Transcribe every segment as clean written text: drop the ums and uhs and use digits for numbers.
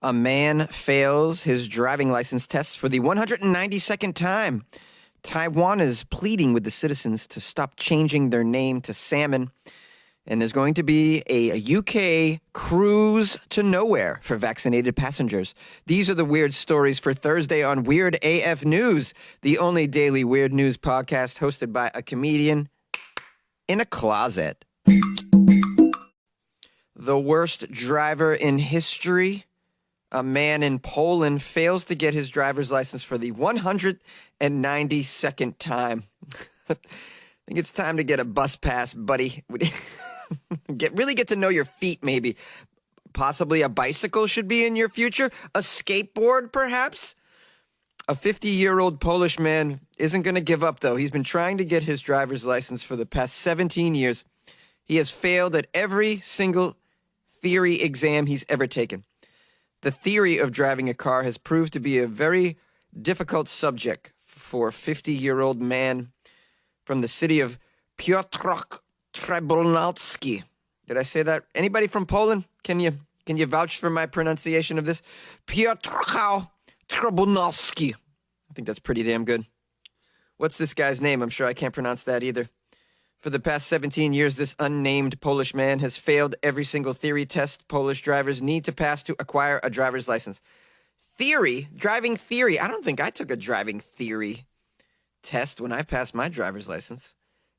A man fails his driving license test for the 192nd time. Taiwan is pleading with the citizens to stop changing their name to Salmon. And there's going to be a UK cruise to nowhere for vaccinated passengers. These are the weird stories for Thursday on Weird AF News, the only daily weird news podcast hosted by a comedian in a closet. The worst driver in history. A man in Poland fails to get his driver's license for the 192nd time. I think it's time to get a bus pass, buddy. Really get to know your feet, maybe. Possibly a bicycle should be in your future. A skateboard, perhaps. A 50-year-old Polish man isn't going to give up, though. He's been trying to get his driver's license for the past 17 years. He has failed at every single theory exam he's ever taken. The theory of driving a car has proved to be a very difficult subject for a 50-year-old man from the city of Piotrków Trybunalski. Did I say that? Anybody from Poland? Can you vouch for my pronunciation of this? Piotrków Trybunalski. I think that's pretty damn good. What's this guy's name? I'm sure I can't pronounce that either. For the past 17 years, this unnamed Polish man has failed every single theory test Polish drivers need to pass to acquire a driver's license. Theory? Driving theory? I don't think I took a driving theory test when I passed my driver's license.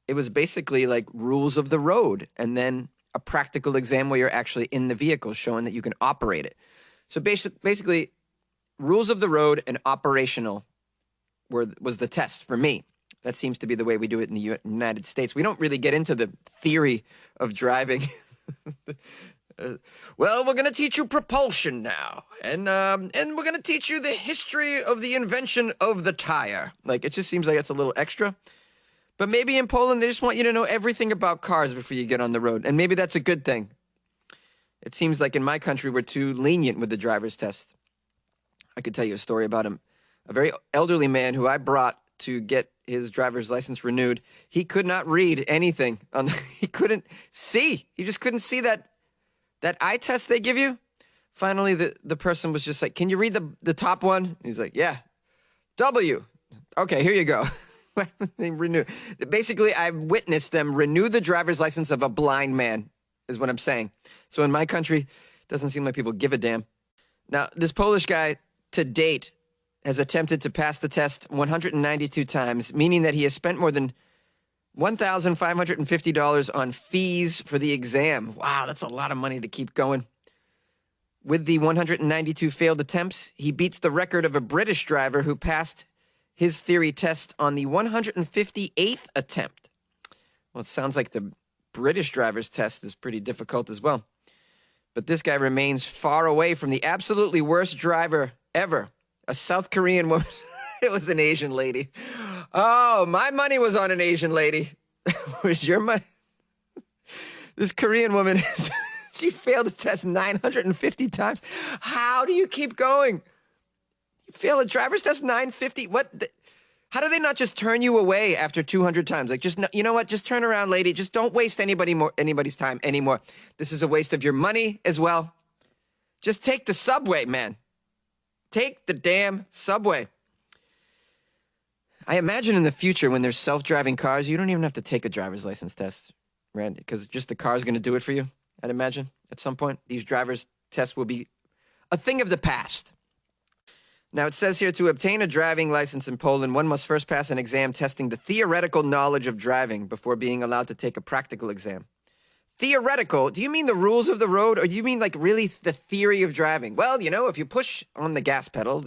It was basically like rules of the road and then a practical exam where you're actually in the vehicle showing that you can operate it. So basically, rules of the road and operational was the test for me. That seems to be the way we do it in the United States. We don't really get into the theory of driving. Well, we're going to teach you propulsion now. And we're going to teach you the history of the invention of the tire. Like, it just seems like it's a little extra. But maybe in Poland, they just want you to know everything about cars before you get on the road. And maybe that's a good thing. It seems like in my country, we're too lenient with the driver's test. I could tell you a story about him. A very elderly man who I brought to get his driver's license renewed. He could not read anything. He couldn't see. He just couldn't see that eye test they give you. Finally, the person was just like, can you read the top one? He's like, yeah. W. Okay, here you go. They renew. Basically, I witnessed them renew the driver's license of a blind man, is what I'm saying. So in my country, it doesn't seem like people give a damn. Now, this Polish guy, to date, has attempted to pass the test 192 times, meaning that he has spent more than $1,550 on fees for the exam. Wow, that's a lot of money to keep going. With the 192 failed attempts, he beats the record of a British driver who passed his theory test on the 158th attempt. Well, it sounds like the British driver's test is pretty difficult as well. But this guy remains far away from the absolutely worst driver ever. A South Korean woman. It was an Asian lady. Oh, my money was on an Asian lady. Was your money? This Korean woman, she failed the test 950 times. How do you keep going? You fail a driver's test 950? What? How do they not just turn you away after 200 times? Like, just, you know what? Just turn around, lady. Just don't waste anybody's time anymore. This is a waste of your money as well. Just take the subway, man. Take the damn subway. I imagine in the future when there's self-driving cars, you don't even have to take a driver's license test, right? Because just the car's going to do it for you, I'd imagine. At some point, these driver's tests will be a thing of the past. Now, it says here, to obtain a driving license in Poland, one must first pass an exam testing the theoretical knowledge of driving before being allowed to take a practical exam. Theoretical? Do you mean the rules of the road, or do you mean like really the theory of driving? Well, you know, if you push on the gas pedal,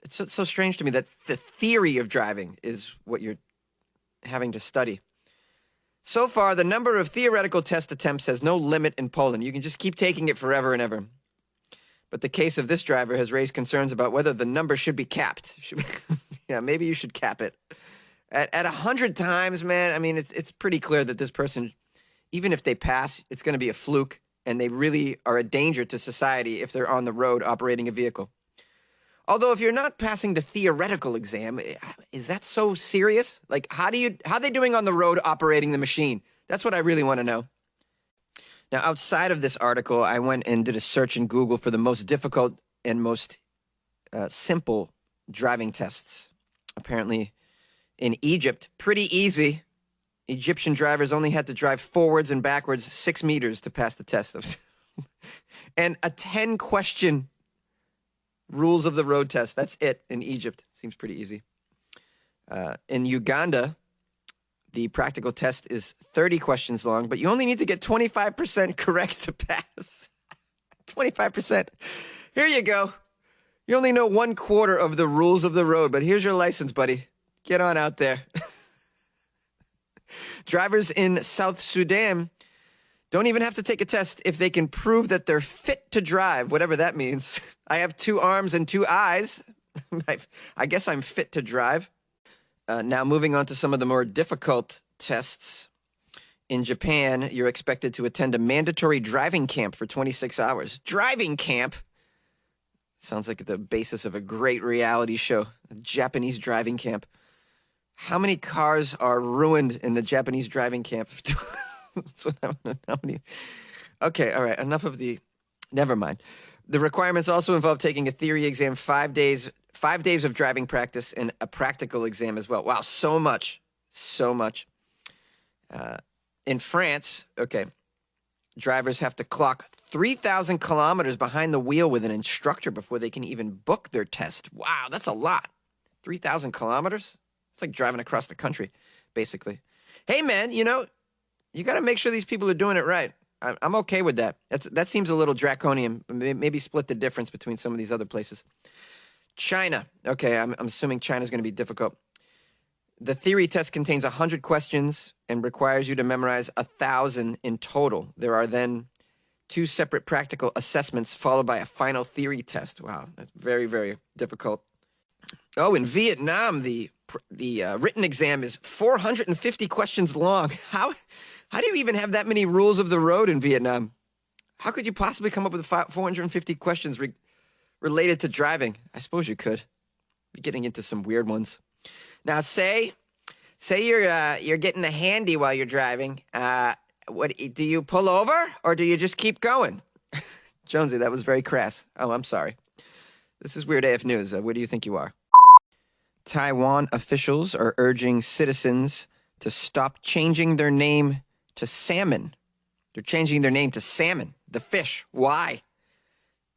it's so strange to me that the theory of driving is what you're having to study. So far, the number of theoretical test attempts has no limit in Poland. You can just keep taking it forever and ever. But the case of this driver has raised concerns about whether the number should be capped. Yeah, maybe you should cap it. At 100 times, man, I mean, it's pretty clear that this person, even if they pass, it's going to be a fluke, and they really are a danger to society if they're on the road operating a vehicle. Although if you're not passing the theoretical exam, is that so serious? Like, how are they doing on the road operating the machine? That's what I really want to know. Now, outside of this article, I went and did a search in Google for the most difficult and most simple driving tests. Apparently, in Egypt, pretty easy. Egyptian drivers only had to drive forwards and backwards 6 meters to pass the test. And a 10-question rules of the road test. That's it in Egypt. Seems pretty easy. In Uganda, the practical test is 30 questions long, but you only need to get 25% correct to pass. 25%. Here you go. You only know 1/4 of the rules of the road, but here's your license, buddy. Get on out there. Drivers in South Sudan don't even have to take a test if they can prove that they're fit to drive, whatever that means. I have 2 arms and 2 eyes. I guess I'm fit to drive. Now, moving on to some of the more difficult tests. In Japan, you're expected to attend a mandatory driving camp for 26 hours. Driving camp? Sounds like the basis of a great reality show, a Japanese driving camp. How many cars are ruined in the Japanese driving camp? How many? Okay, all right, enough of the... Never mind. The requirements also involve taking a theory exam, 5 days of driving practice, and a practical exam as well. Wow, so much. So much. In France, okay, drivers have to clock 3,000 kilometers behind the wheel with an instructor before they can even book their test. Wow, that's a lot. 3,000 kilometers? It's like driving across the country, basically. Hey, man, you got to make sure these people are doing it right. I'm okay with that. That seems a little draconian. Maybe split the difference between some of these other places. China. Okay, I'm assuming China's going to be difficult. The theory test contains 100 questions and requires you to memorize 1,000 in total. There are then 2 separate practical assessments followed by a final theory test. Wow, that's very, very difficult. Oh, in Vietnam, the written exam is 450 questions long. How do you even have that many rules of the road in Vietnam? How could you possibly come up with 450 questions related to driving? I suppose you could. Be getting into some weird ones. Now, say you're getting a handy while you're driving. What do you pull over or do you just keep going? Jonesy, that was very crass. Oh, I'm sorry. This is Weird AF News. Where do you think you are? Taiwan officials are urging citizens to stop changing their name to Salmon. They're changing their name to Salmon, the fish. Why?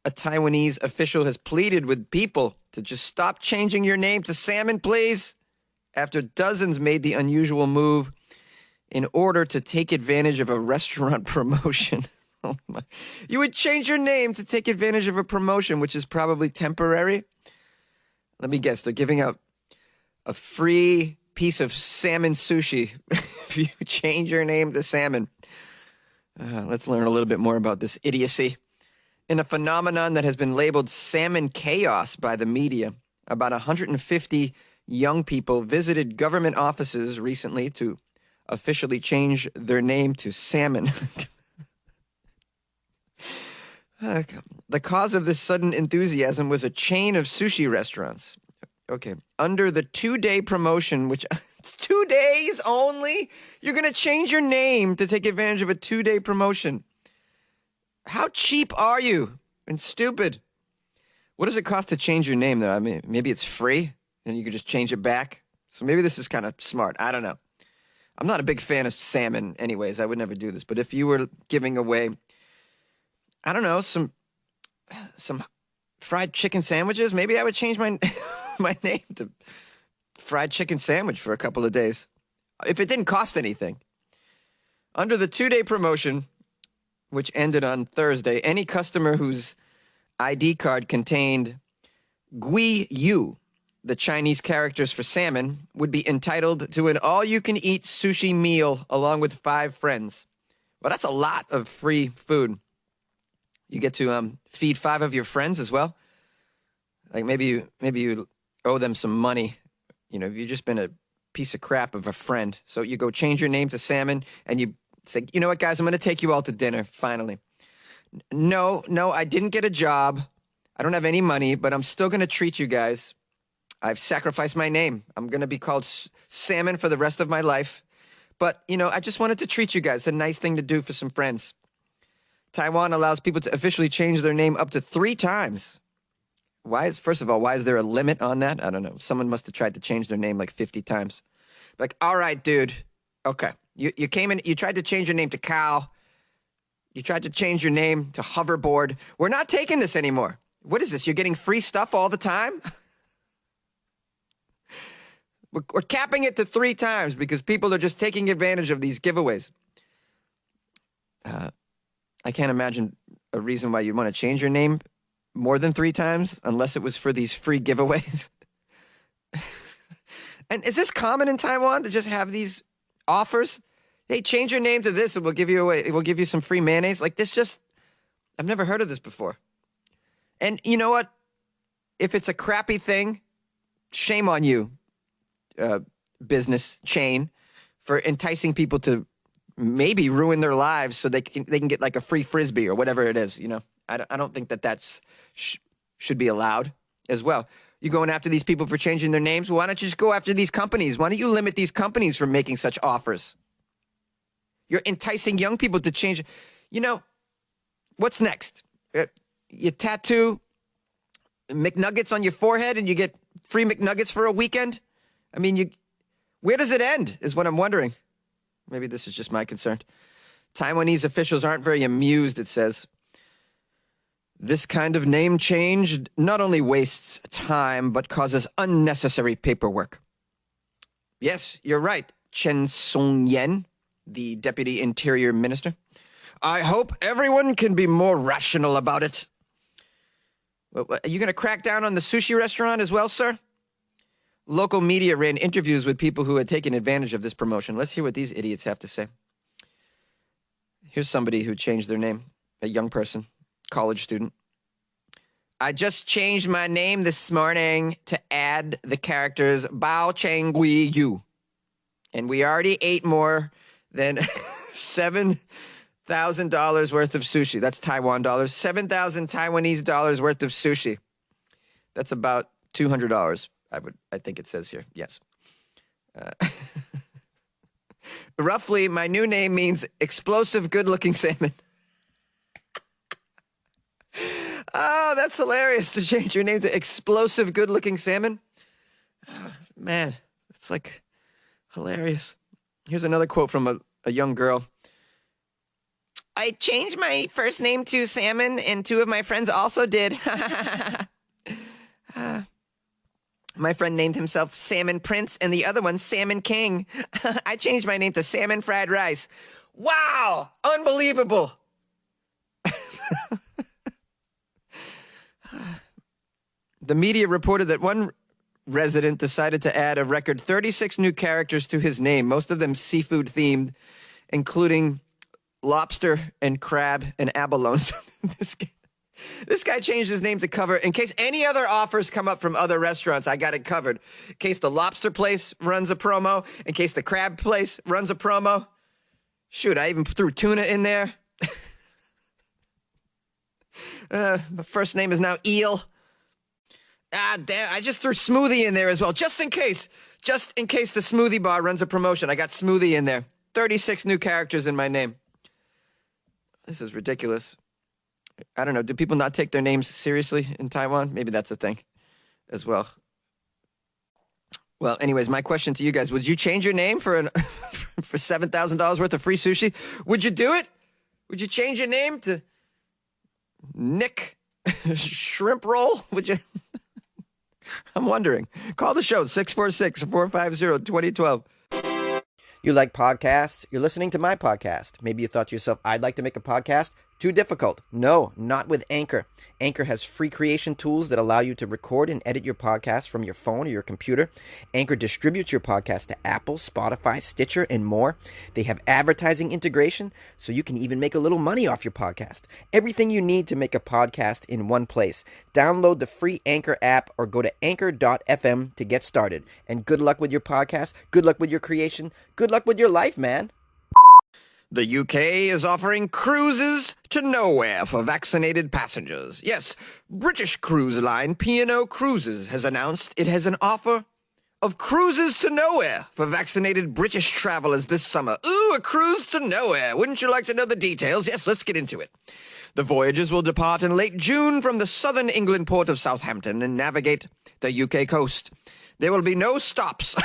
A Taiwanese official has pleaded with people to just stop changing your name to Salmon, please, after dozens made the unusual move in order to take advantage of a restaurant promotion. Oh my. You would change your name to take advantage of a promotion, which is probably temporary. Let me guess, they're giving out a free piece of salmon sushi if you change your name to Salmon. Let's learn a little bit more about this idiocy. In a phenomenon that has been labeled salmon chaos by the media, about 150 young people visited government offices recently to officially change their name to Salmon. The cause of this sudden enthusiasm was a chain of sushi restaurants. Okay, under the 2-day promotion, which it's 2 days only, you're going to change your name to take advantage of a 2-day promotion. How cheap are you and stupid? What does it cost to change your name, though? I mean, maybe it's free and you could just change it back. So maybe this is kind of smart. I don't know. I'm not a big fan of salmon anyways. I would never do this. But if you were giving away, I don't know, some fried chicken sandwiches, maybe I would change my my name to fried chicken sandwich for a couple of days. If it didn't cost anything. Under the 2-day promotion, which ended on Thursday, any customer whose ID card contained Gui Yu, the Chinese characters for salmon, would be entitled to an all-you-can-eat sushi meal along with 5 friends. Well, that's a lot of free food. You get to feed 5 of your friends as well. Like maybe you owe them some money. You know, if you've just been a piece of crap of a friend. So you go change your name to Salmon and you say, you know what, guys, I'm going to take you all to dinner, finally. No, I didn't get a job. I don't have any money, but I'm still going to treat you guys. I've sacrificed my name. I'm going to be called Salmon for the rest of my life. But, you know, I just wanted to treat you guys. A nice thing to do for some friends. Taiwan allows people to officially change their name up to 3 times. First of all, why is there a limit on that? I don't know. Someone must have tried to change their name like 50 times. Like, all right, dude. Okay. You came in, you tried to change your name to Cow. You tried to change your name to Hoverboard. We're not taking this anymore. What is this? You're getting free stuff all the time? We're capping it to 3 times because people are just taking advantage of these giveaways. I can't imagine a reason why you'd want to change your name more than 3 times unless it was for these free giveaways. And is this common in Taiwan to just have these offers? Hey, change your name to this and we'll give you some free mayonnaise. Like this I've never heard of this before. And you know what? If it's a crappy thing, shame on you, business chain, for enticing people to maybe ruin their lives so they can get like a free Frisbee or whatever it is. You know, I don't think that's should be allowed as well. You going after these people for changing their names? Why don't you just go after these companies? Why don't you limit these companies from making such offers? You're enticing young people to change. You know, what's next? You tattoo McNuggets on your forehead and you get free McNuggets for a weekend? I mean, where does it end is what I'm wondering. Maybe this is just my concern. Taiwanese officials aren't very amused, it says. This kind of name change not only wastes time, but causes unnecessary paperwork. Yes, you're right, Chen Song-yen, the Deputy Interior Minister. I hope everyone can be more rational about it. Well, are you going to crack down on the sushi restaurant as well, sir? Local media ran interviews with people who had taken advantage of this promotion. Let's hear what these idiots have to say. Here's somebody who changed their name, a young person, college student. I just changed my name this morning to add the characters Bao Cheng Gui Yu. And we already ate more than $7,000 worth of sushi. That's Taiwan dollars. 7,000 Taiwanese dollars worth of sushi. That's about $200. I think it says here. Yes. Roughly, my new name means explosive, good-looking salmon. Oh, that's hilarious to change your name to explosive, good-looking salmon. Oh, man, it's like hilarious. Here's another quote from a young girl. I changed my first name to Salmon, and 2 of my friends also did. My friend named himself Salmon Prince, and the other one Salmon King. I changed my name to Salmon Fried Rice. Wow! Unbelievable! The media reported that one resident decided to add a record 36 new characters to his name, most of them seafood-themed, including lobster and crab and abalones. This guy changed his name to cover, in case any other offers come up from other restaurants, I got it covered. In case the lobster place runs a promo, in case the crab place runs a promo. Shoot, I even threw tuna in there. My first name is now Eel. Ah, damn, I just threw smoothie in there as well, just in case the smoothie bar runs a promotion. I got smoothie in there. 36 new characters in my name. This is ridiculous. I don't know. Do people not take their names seriously in Taiwan? Maybe that's a thing as well. Well, anyways, my question to you guys, would you change your name for for $7,000 worth of free sushi? Would you do it? Would you change your name to Nick Shrimp Roll? Would you? I'm wondering. Call the show, 646-450-2012. You like podcasts? You're listening to my podcast. Maybe you thought to yourself, I'd like to make a podcast. Too difficult. No, not with Anchor. Anchor has free creation tools that allow you to record and edit your podcast from your phone or your computer. Anchor distributes your podcast to Apple, Spotify, Stitcher, and more. They have advertising integration, so you can even make a little money off your podcast. Everything you need to make a podcast in one place. Download the free Anchor app or go to anchor.fm to get started. And good luck with your podcast. Good luck with your creation. Good luck with your life, man. The UK is offering cruises to nowhere for vaccinated passengers. Yes, British cruise line P&O Cruises has announced it has an offer of cruises to nowhere for vaccinated British travelers this summer. Ooh, a cruise to nowhere. Wouldn't you like to know the details? Yes, let's get into it. The voyages will depart in late June from the southern England port of Southampton and navigate the UK coast. There will be no stops.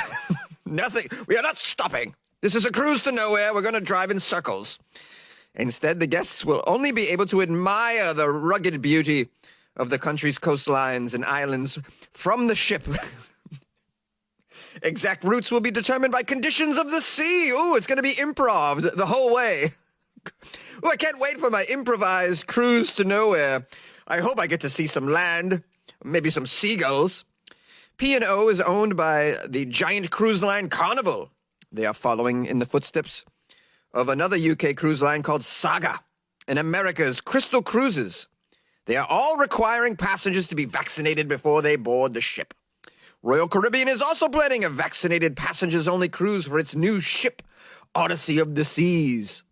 Nothing. We are not stopping. This is a cruise to nowhere. We're going to drive in circles. Instead, the guests will only be able to admire the rugged beauty of the country's coastlines and islands from the ship. Exact routes will be determined by conditions of the sea. Ooh, it's going to be improv the whole way. Ooh, I can't wait for my improvised cruise to nowhere. I hope I get to see some land, maybe some seagulls. P&O is owned by the giant cruise line Carnival. They are following in the footsteps of another UK cruise line called Saga and America's Crystal Cruises. They are all requiring passengers to be vaccinated before they board the ship. Royal Caribbean is also planning a vaccinated passengers-only cruise for its new ship, Odyssey of the Seas.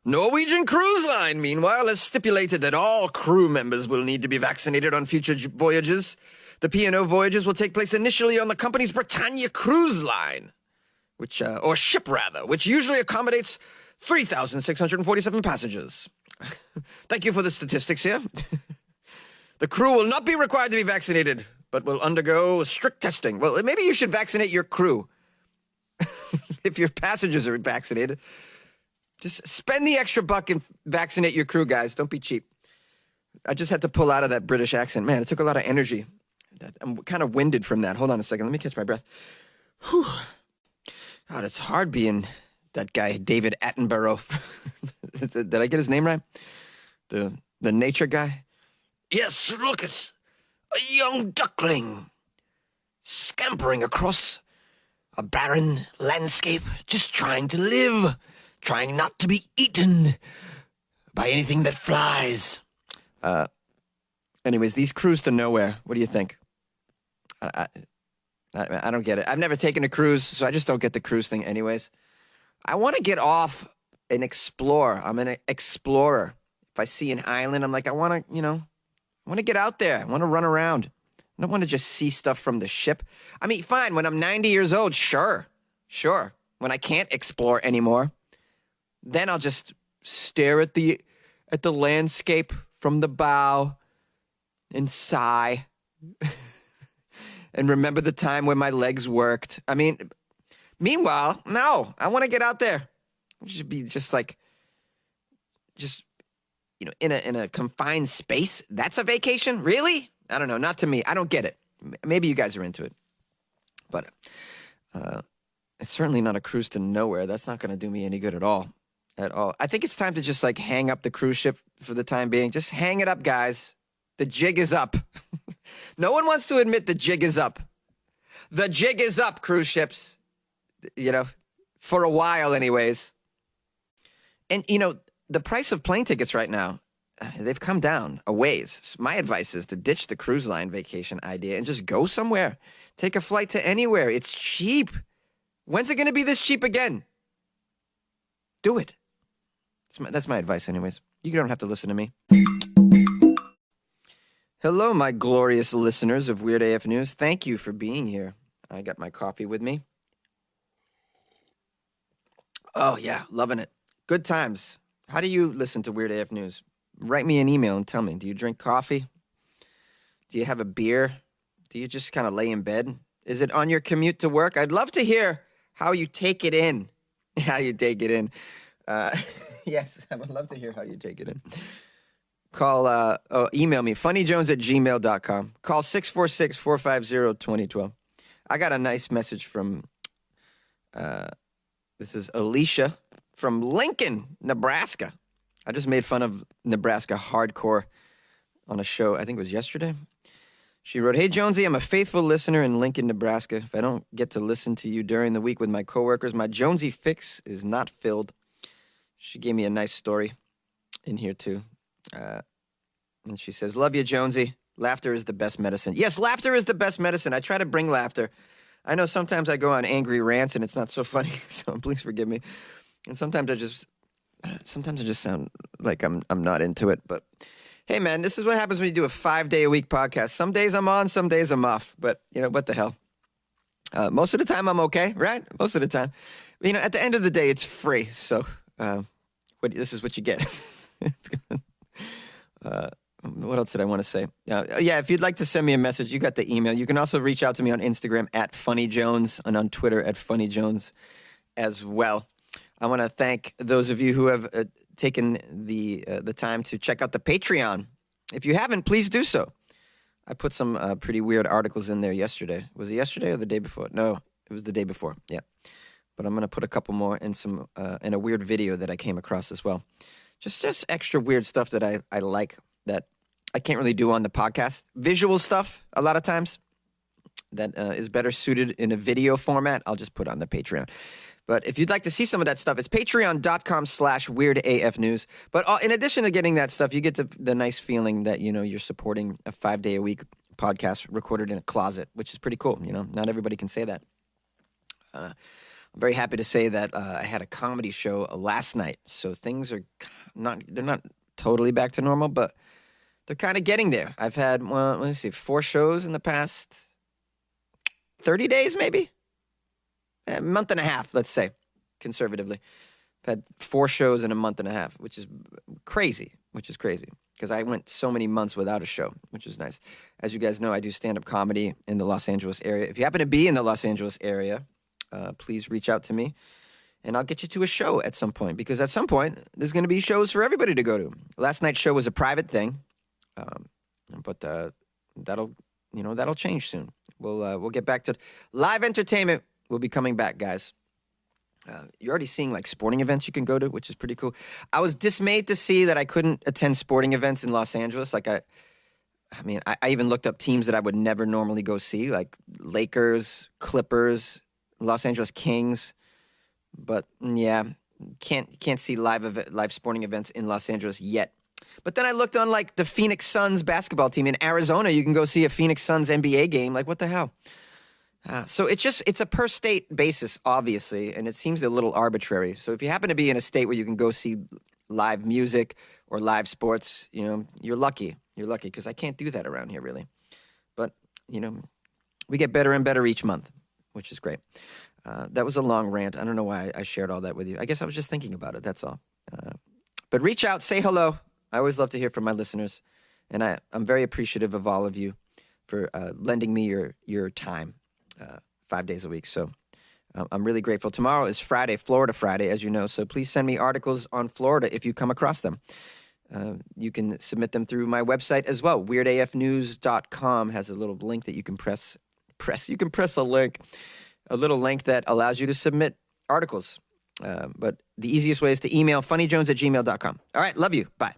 Norwegian Cruise Line, meanwhile, has stipulated that all crew members will need to be vaccinated on future voyages. The P&O voyages will take place initially on the company's Britannia Cruise Line, which usually accommodates 3,647 passengers. Thank you for the statistics here. The crew will not be required to be vaccinated, but will undergo strict testing. Well, maybe you should vaccinate your crew. If your passengers are vaccinated, just spend the extra buck and vaccinate your crew, guys. Don't be cheap. I just had to pull out of that British accent. Man, it took a lot of energy. I'm kind of winded from that. Hold on a second. Let me catch my breath. Whew. God, it's hard being that guy, David Attenborough. Did I get his name right? The nature guy? Yes, look, it's a young duckling scampering across a barren landscape, just trying to live, trying not to be eaten by anything that flies. Anyways, these cruise to nowhere, what do you think? I don't get it. I've never taken a cruise, so I just don't get the cruise thing anyways. I want to get off and explore. I'm an explorer. If I see an island, I'm like, I want to get out there. I want to run around. I don't want to just see stuff from the ship. I mean, fine, when I'm 90 years old, sure. When I can't explore anymore, then I'll just stare at the landscape from the bow and sigh and remember the time when my legs worked. I mean, meanwhile, no, I want to get out there. It should be in a confined space. That's a vacation? Really? I don't know. Not to me. I don't get it. Maybe you guys are into it. But it's certainly not a cruise to nowhere. That's not going to do me any good at all. I think it's time to just hang up the cruise ship for the time being. Just hang it up, guys. The jig is up. No one wants to admit the jig is up. The jig is up, cruise ships. For a while anyways. And, the price of plane tickets right now, they've come down a ways. My advice is to ditch the cruise line vacation idea and just go somewhere. Take a flight to anywhere. It's cheap. When's it going to be this cheap again? Do it. That's my advice anyways. You don't have to listen to me. Hello, my glorious listeners of Weird AF News. Thank you for being here. I got my coffee with me. Oh, yeah, loving it. Good times. How do you listen to Weird AF News? Write me an email and tell me. Do you drink coffee? Do you have a beer? Do you just kind of lay in bed? Is it on your commute to work? I'd love to hear how you take it in. Yes, I would love to hear how you take it in. Email me, funnyjones@gmail.com. Call 646-450-2012. I got a nice message from, this is Alicia from Lincoln, Nebraska. I just made fun of Nebraska hardcore on a show, I think it was yesterday. She wrote, "Hey, Jonesy, I'm a faithful listener in Lincoln, Nebraska. If I don't get to listen to you during the week with my coworkers, my Jonesy fix is not filled." She gave me a nice story in here, too. And she says, "Love you, Jonesy. Laughter is the best medicine." Yes, laughter is the best medicine. I try to bring laughter. I know sometimes I go on angry rants and it's not so funny, so please forgive me. And sometimes I just sound like I'm not into it. But hey, man, this is what happens when you do a 5-day-a-week podcast. Some days I'm on, some days I'm off. But, what the hell? Most of the time, I'm okay, right? Most of the time. At the end of the day, it's free. So this is what you get. What else did I want to say? Yeah, if you'd like to send me a message, you got the email. You can also reach out to me on Instagram at FunnyJones and on Twitter at FunnyJones as well. I want to thank those of you who have taken the time to check out the Patreon. If you haven't, please do so. I put some pretty weird articles in there yesterday. Was it yesterday or the day before? No, it was the day before. Yeah, but I'm going to put a couple more in in a weird video that I came across as well. Just extra weird stuff that I like that I can't really do on the podcast. Visual stuff a lot of times that is better suited in a video format. I'll just put on the Patreon. But if you'd like to see some of that stuff, it's patreon.com/weirdafnews. But in addition to getting that stuff, you get the nice feeling that, you're supporting a 5-day-a-week podcast recorded in a closet, which is pretty cool. Not everybody can say that. I'm very happy to say that I had a comedy show last night. So things are they're not totally back to normal, but they're kind of getting there. I've had, 4 shows in the past 30 days, maybe? A month and a half, let's say, conservatively. I've had 4 shows in a month and a half, which is crazy, because I went so many months without a show, which is nice. As you guys know, I do stand-up comedy in the Los Angeles area. If you happen to be in the Los Angeles area, please reach out to me, and I'll get you to a show at some point, because at some point, there's going to be shows for everybody to go to. Last night's show was a private thing, but that'll change soon. We'll get back to live entertainment. We'll be coming back, guys. You're already seeing like sporting events you can go to, which is pretty cool. I was dismayed to see that I couldn't attend sporting events in Los Angeles. Like I even looked up teams that I would never normally go see, like Lakers, Clippers, Los Angeles Kings. But yeah, can't see live sporting events in Los Angeles yet. But then I looked on like the Phoenix Suns basketball team in Arizona. You can go see a Phoenix Suns NBA game. Like, what the hell? So it's a per state basis, obviously, and it seems a little arbitrary. So if you happen to be in a state where you can go see live music or live sports, you're lucky. You're lucky, because I can't do that around here, really. But, we get better and better each month, which is great. That was a long rant. I don't know why I shared all that with you. I guess I was just thinking about it, that's all. But reach out, say hello. I always love to hear from my listeners, and I'm very appreciative of all of you for lending me your time 5 days a week. So I'm really grateful. Tomorrow is Friday, Florida Friday, as you know, so please send me articles on Florida if you come across them. You can submit them through my website as well. WeirdAFnews.com has a little link that you can press. You can press a little link that allows you to submit articles. But the easiest way is to email funnyjones@gmail.com. All right, love you. Bye.